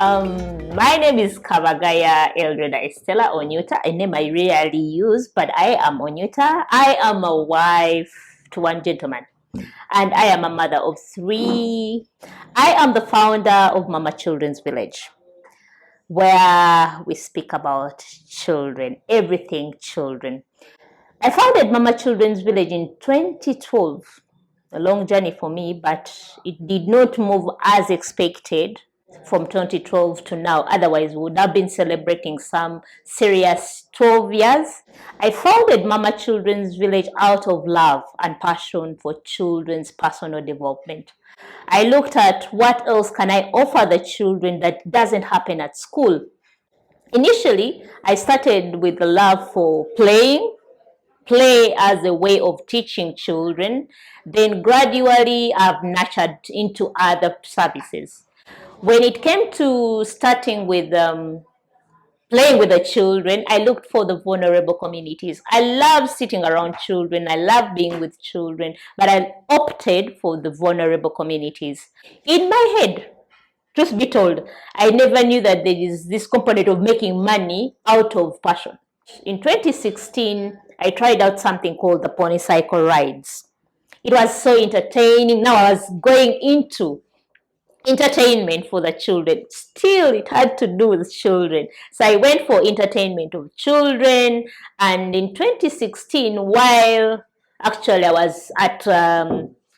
My name is Kabagaya Eldreda Estella Onyuta, a name I rarely use, but I am Onyuta. I am a wife to one gentleman, and I am a mother of 3. I am the founder of Mama Children's Village, where we speak about children, everything children. I founded Mama Children's Village in 2012. A long journey for me, but it did not move as expected from 2012 to now. Otherwise, we would have been celebrating some serious 12 years. I founded Mama Children's Village out of love and passion for children's personal development. I looked at what else can I offer the children that doesn't happen at school. Initially, I started with the love for play as a way of teaching children. Then gradually I've nurtured into other services. When it came to starting with playing with the children, I looked for the vulnerable communities. I love sitting around children. I love being with children, but I opted for the vulnerable communities. In my head, truth be told, I never knew that there is this component of making money out of passion. In 2016, I tried out something called the pony cycle rides. It was so entertaining. Now I was going into entertainment for the children. Still, it had to do with children. So I went for entertainment of children. And in 2016, while actually I was at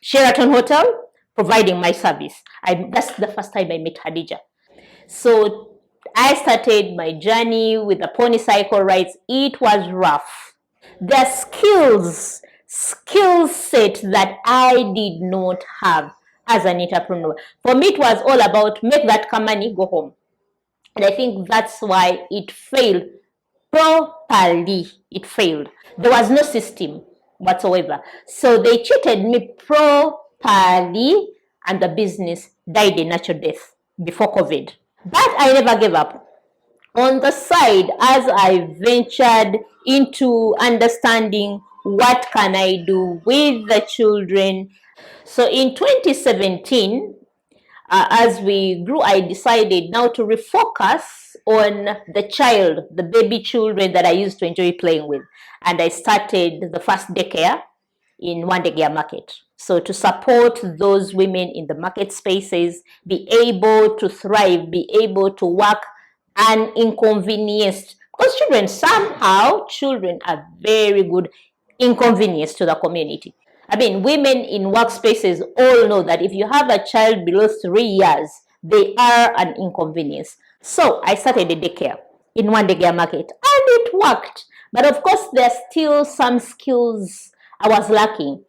Sheraton Hotel providing my service, that's the first time I met Hadija. So I started my journey with the pony cycle rides. It was rough. The skill set that I did not have as an entrepreneur. For me, it was all about make that money, go home. And I think that's why it failed properly. It failed. There was no system whatsoever. So they cheated me properly, and the business died a natural death before COVID. But I never gave up. On the side, as I ventured into understanding what can I do with the children. So in 2017, as we grew, I decided now to refocus on the child, the baby children that I used to enjoy playing with. And I started the first daycare in one daycare market. So to support those women in the market spaces, be able to thrive, be able to work uninconvenienced. Because children are very good inconvenience to the community. I mean, women in workspaces all know that if you have a child below 3 years, they are an inconvenience. So I started a daycare in one daycare market, and it worked. But of course, there are still some skills I was lacking.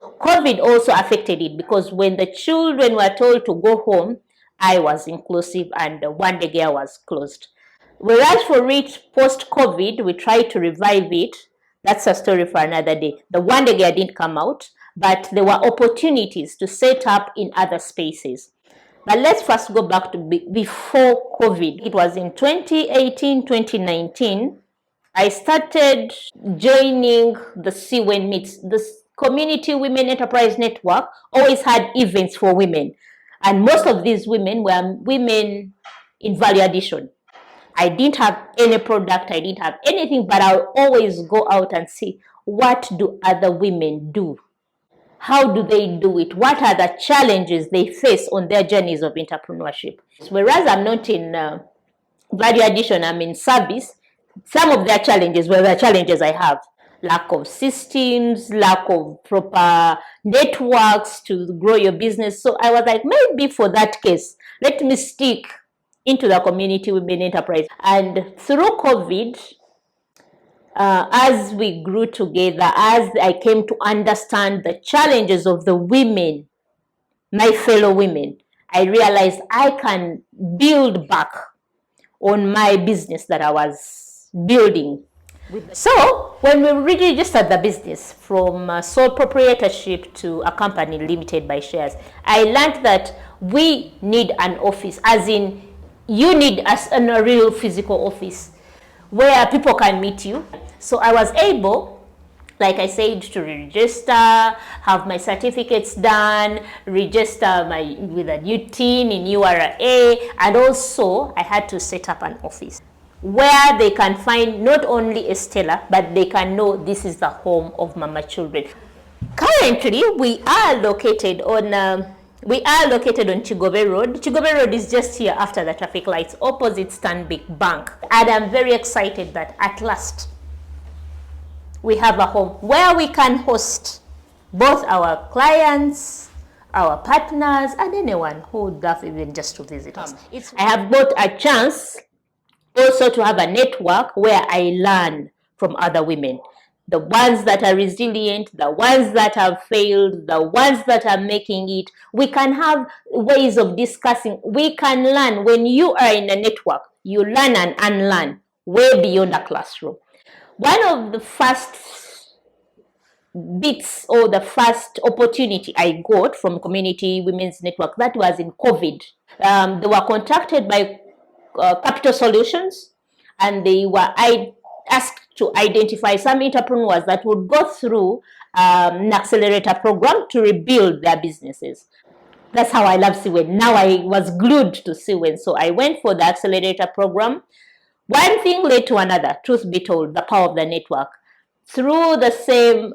COVID also affected it, because when the children were told to go home, I was inclusive and one daycare was closed. Whereas for it, post-COVID, we tried to revive it. That's a story for another day. The one daycare didn't come out, but there were opportunities to set up in other spaces. But let's first go back to before COVID. It was in 2018, 2019, I started joining the CWEN meets. The Community Women Enterprise Network always had events for women. And most of these women were women in value addition. I didn't have any product, I didn't have anything, but I would always go out and see, what do other women do? How do they do it? What are the challenges they face on their journeys of entrepreneurship? Whereas I'm not in value addition, I'm in service, some of their challenges were the challenges I have. Lack of systems, lack of proper networks to grow your business. So I was like, maybe for that case, let me stick into the Community Women Enterprise. And through COVID, as we grew together, as I came to understand the challenges of the women, my fellow women, I realized I can build back on my business that I was building. So when we registered the business from sole proprietorship to a company limited by shares, I learned that we need an office, as in you need a real physical office where people can meet you. So I was able Like I said, to register, have my certificates done, register with a new TIN in URA, and also I had to set up an office where they can find not only Estella, but they can know this is the home of Mama Children. Currently, we are located on Chigobe Road. Chigobe Road is just here after the traffic lights, opposite Stanbic Bank. And I'm very excited that at last we have a home where we can host both our clients, our partners, and anyone who would love even just to visit us. I have got a chance also to have a network where I learn from other women. The ones that are resilient, the ones that have failed, the ones that are making it. We can have ways of discussing. We can learn. When you are in a network, you learn and unlearn way beyond a classroom. One of the first bits or the first opportunity I got from Community Women's Network, that was in COVID. They were contacted by Capital Solutions, and they were asked to identify some entrepreneurs that would go through an accelerator program to rebuild their businesses. That's how I love CWEN. Now I was glued to CWEN, so I went for the accelerator program. One thing led to another, truth be told, the power of the network. Through the same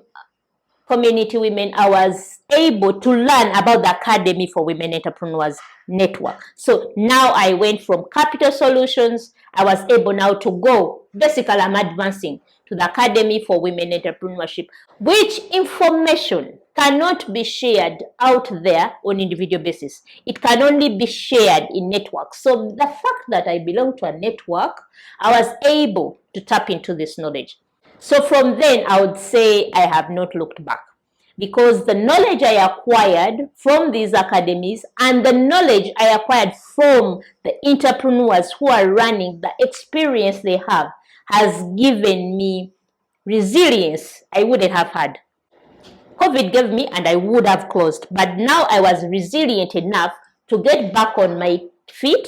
Community Women, I was able to learn about the Academy for Women Entrepreneurs Network. So now I went from Capital Solutions, I was able now to go, basically I'm advancing to the Academy for Women Entrepreneurship, which information cannot be shared out there on individual basis. It can only be shared in networks. So the fact that I belong to a network, I was able to tap into this knowledge. So from then, I would say I have not looked back, because the knowledge I acquired from these academies and the knowledge I acquired from the entrepreneurs who are running, the experience they have, has given me resilience I wouldn't have had. COVID gave me and I would have closed, but now I was resilient enough to get back on my feet,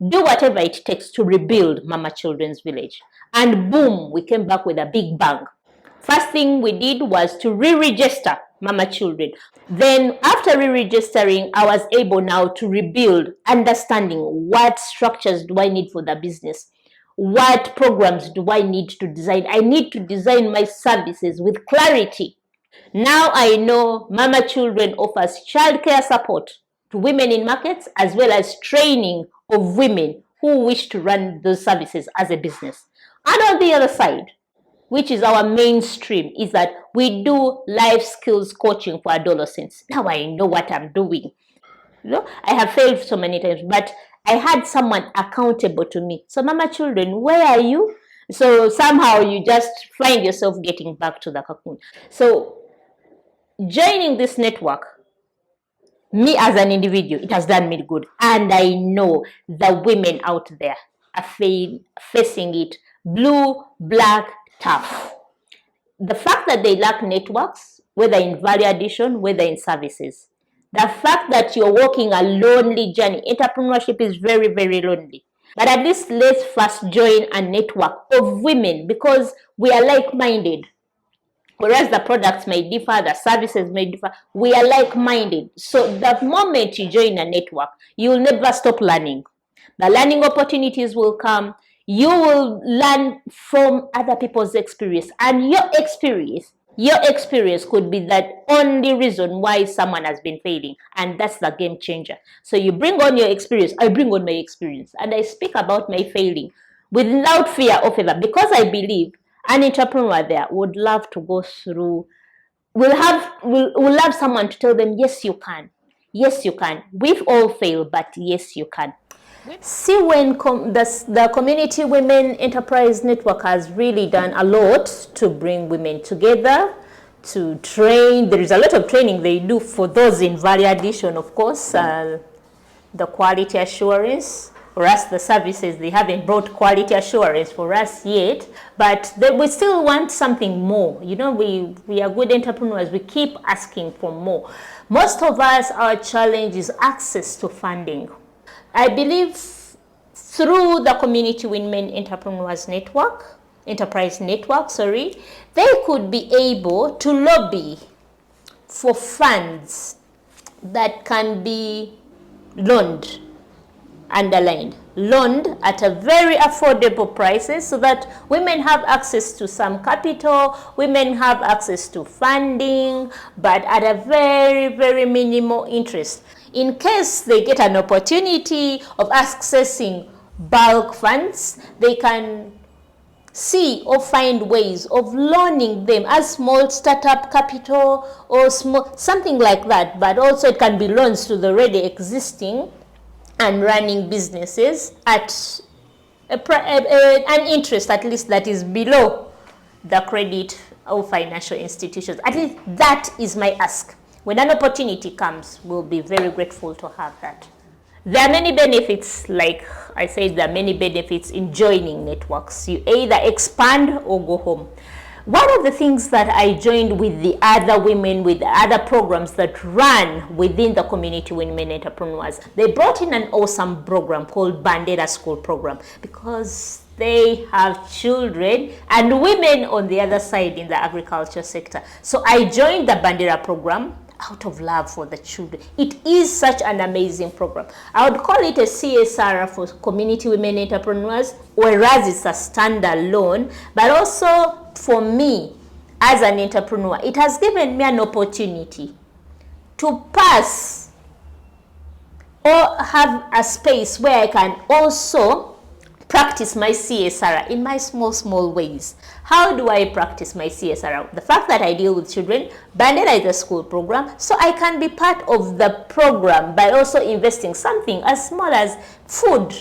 do whatever it takes to rebuild Mama Children's Village. And boom, we came back with a big bang. First thing we did was to re-register Mama Children. Then after re-registering, I was able now to rebuild, understanding what structures do I need for the business? What programs do I need to design? I need to design my services with clarity. Now I know Mama Children offers childcare support to women in markets, as well as training of women who wish to run those services as a business. And on the other side, which is our mainstream, is that we do life skills coaching for adolescents. Now I know what I'm doing. You know, I have failed so many times, but I had someone accountable to me. So Mama Children, where are you? So somehow you just find yourself getting back to the cocoon. So joining this network, me as an individual, it has done me good. And I know the women out there are facing it blue, black, tough. The fact that they lack networks, whether in value addition, whether in services, the fact that you're walking a lonely journey, entrepreneurship is very, very lonely. But at least let's first join a network of women, because we are like-minded. Whereas the products may differ, the services may differ, we are like-minded. So the moment you join a network, you will never stop learning. The learning opportunities will come. You will learn from other people's experience, and your experience could be the only reason why someone has been failing, and that's the game changer. So you bring on your experience, I bring on my experience, and I speak about my failing without fear of failure, because I believe an entrepreneur there would love to go through, will love someone to tell them, yes, you can. Yes, you can. We've all failed, but yes, you can. CWEN, the Community Women Enterprise Network, has really done a lot to bring women together, to train. There is a lot of training they do for those in value addition, of course, the quality assurance. For us, the services, they haven't brought quality assurance for us yet, but we still want something more. You know, we are good entrepreneurs. We keep asking for more. Most of us, our challenge is access to funding. I believe through the Community Women Entrepreneurs Network, enterprise network, they could be able to lobby for funds that can be loaned, underlined, loaned at a very affordable prices, so that women have access to some capital, women have access to funding, but at a very, very minimal interest. In case they get an opportunity of accessing bulk funds, they can see or find ways of loaning them as small startup capital or small, something like that, but also it can be loans to the already existing and running businesses at an interest at least that is below the credit of financial institutions. At least that is my ask. When an opportunity comes, we'll be very grateful to have that. There are many benefits, like I said, there are many benefits in joining networks. You either expand or go home. One of the things that I joined with the other women, with the other programs that run within the community women entrepreneurs, they brought in an awesome program called Bandera School Program, because they have children and women on the other side in the agriculture sector. So I joined the Bandera program out of love for the children. It is such an amazing program. I would call it a CSR for community women entrepreneurs, whereas it's a standalone, but also for me as an entrepreneur, it has given me an opportunity to pass or have a space where I can also practice my CSR in my small ways. How do I practice my CSR? The fact that I deal with children, Bandera is a school program, so I can be part of the program by also investing something as small as food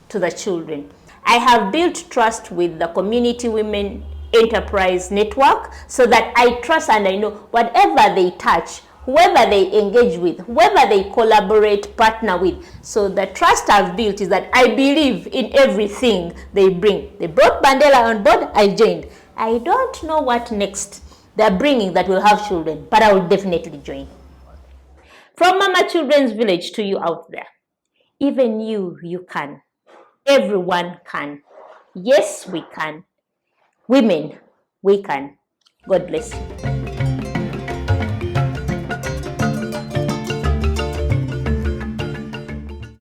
to the children. I have built trust with the community women enterprise network, so that I trust and I know whatever they touch, whoever they engage with, whoever they collaborate, partner with. So the trust I've built is that I believe in everything they bring. They brought Bandera on board, I joined. I don't know what next they're bringing that will have children, but I will definitely join. From Mama Children's Village to you out there, even you can. Everyone can. Yes, we can. Women, we can. God bless you.